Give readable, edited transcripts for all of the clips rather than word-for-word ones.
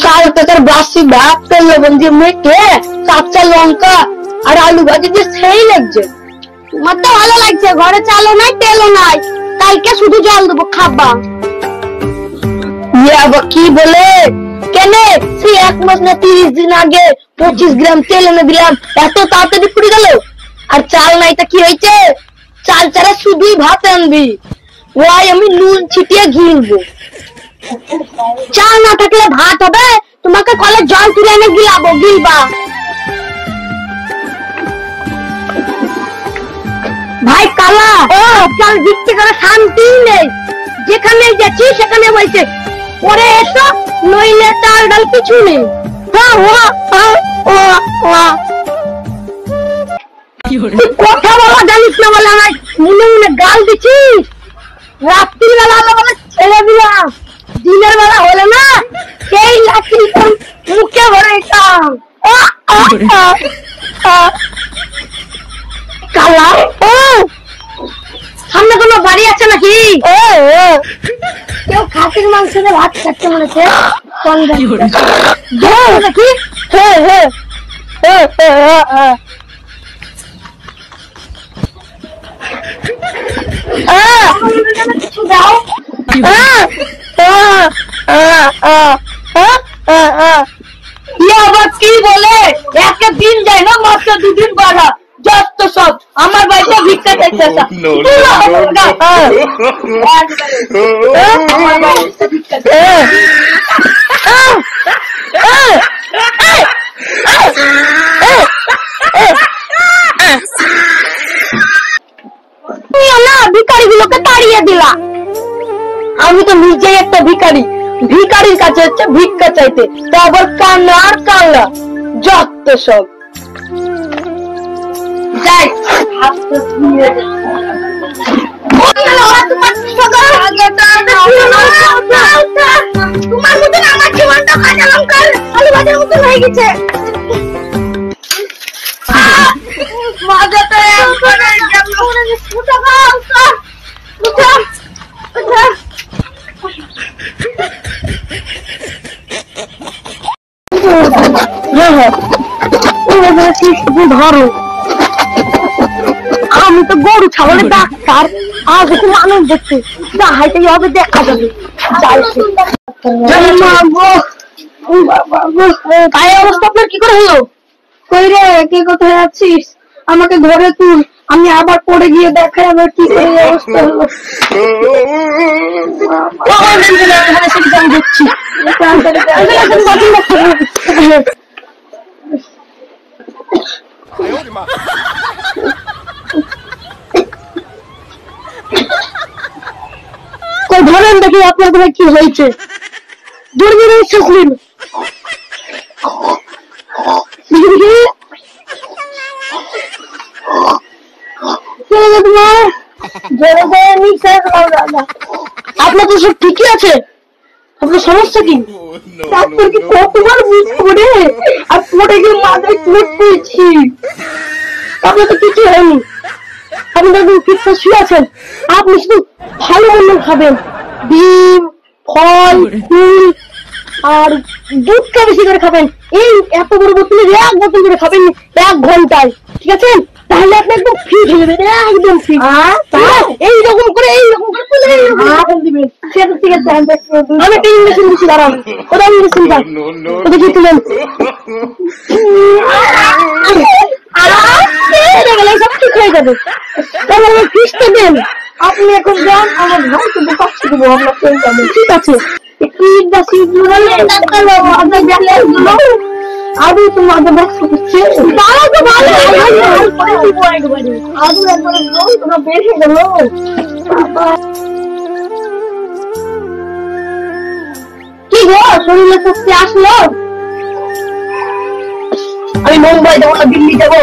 কাল তোর বাসি ভাত তেল লবণ দিয়ে মেখে কাঁচা লঙ্কা আর আলু ভাজি দিয়ে সেই লাগছে। তোমার তো ভালো লাগছে, ঘরে চালও নাই তেলও নাই, কালকে শুধু জল দেবো খাবা। আবার কি বলে কেন সেই 1 মাস না 30 দিন আগে 25 গ্রাম তেল এনে দিলাম, এত তাড়াতাড়ি পুড়ে গেল। আর চাল নাই তা কি হয়েছে, চাল ছাড়া শুধুই ভাত আনবি, ওই আমি নুন ছিটিয়ে গিলবো। চাল না থাকলে ভাত হবে, তোমাকে কলে জল তুলে এনে গিলাবো, গিলবা। ভাই কালা চাল দিচ্ছে করে শান্তি নেই, যেখানে যাচ্ছি সেখানে বলছে পরে এসো, নইলে চাল ডাল কিছু নেই। কথা বলা জানিস না বলে আমার মনে মনে গাল দিচ্ছিস। রাত্রির বেলা বলে ছেড়ে দিলাম, দিনের বেলা হলে না সেই লাঠি মুখে ভরে কালা। সামনে কোনো বাড়ি আছে নাকি? কেউ খাসির মাংস দিয়ে ভাত খাচ্ছে মনে হচ্ছে নাকি? কিছু দাও। আবার কি বলে, একটা দিন যায় না মাত্র 2 দিন বাড়া, যত সব আমার বাড়িতে ভিক্ষা চাইতে আসা। ভিখারি গুলোকে তাড়িয়ে দিলা। আমি তো নিজেই একটা ভিখারি, ভিখারির কাছে হচ্ছে ভিক্ষা চাইতে, তা আবার কান্না আর কান্না, যত সব। যাই তোমার মতন আমার জীবনটা কাঁচা লঙ্কার আলু ভাজার মতন হয়ে গেছে। ধরো, আমি তো গরু ছাগলের ডাক্তার, আজ একটু মানুষ দেখছে, হাইতে হবে দেখা যাবে। তাই অবস্থা আপনার কি করে হলো? কই রে, কে কোথায় আছিস? আমাকে ধরে তুল, আমি আবার পড়ে গিয়ে দেখাই আমার কি করে অবস্থা হলো। দেখছি ধরেন দেখি আপনার কি হয়েছে। দূরবীন শুনলেন আপনার তো সব ঠিকই আছে, আপনার সমস্যা কি? ডাক্তার কি কতবার বুঝতে আর পড়ে গিয়ে মাথায় চোট পেয়েছি, আপনার তো কিছু হয়নি, আপনি দেখুন ঠিকঠাক শুয়ে আছেন। আপনি শুধু ভালো মন্দ খাবেন, ডিম, ফল, ফুল আর দুধটা বেশি করে খাবেন। এই এত বড় বোতলে 1 বোতল করে খাবেন 1 ঘন্টায়, ঠিক আছে? তাহলে আপনি একদম ফিট হয়ে যাবেন, একদম ফিট। এইরকম করে দিবেন, ঠিক আছে? আমি একটা ইঞ্জেকশন দিচ্ছি, দাঁড়ান। কোথায় ইঞ্জেকশনটা? কোথায় কি তুলেন? সব ঠিক হয়ে যাবে, তাহলে ফিসটা দেন। আপনি এখন যান, আমার ভাইকে বোকাচ্ছি দেবো, আমরা চলে যাবো, ঠিক আছে? আরো তোমাদের ব্যবসা করছে, তারা তো ভালো আরো একবারে তোমরা বেশি গেল। কি গো, শরীরে শক্তি আসলো? আমি মুম্বাই যাবো না দিল্লি যাবো,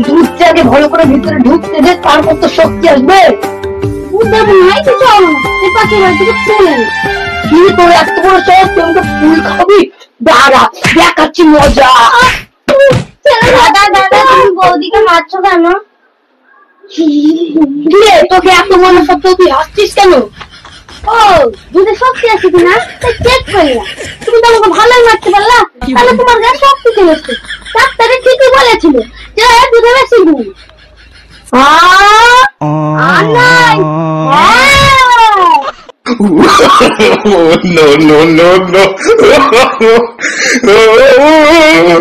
দুধটা আগে ভালো করে ভিতরে ঢুকতে দে, তারপর তো শক্তি আসবে। কি তোর এত বড় শখ, তোমাকে ফুল খাবি? দাঁড়া দেখাচ্ছি মজা। দাদা দাদা, তুমি বৌদিকে মারছো কেন? কিরে তোকে এত বড় শব্দ তুই হাসছিস কেন? ও দুধে শক্তি আছে কিনা তাই চেক করলাম। তুমি তো আমাকে ভালোই মারতে পারলা, তাহলে তোমার গায়ে শক্তি চলেছে। ডাক্তারে ঠিকই বলেছিল যে দুধে বেশি গুণ। নাই No, no, no, no.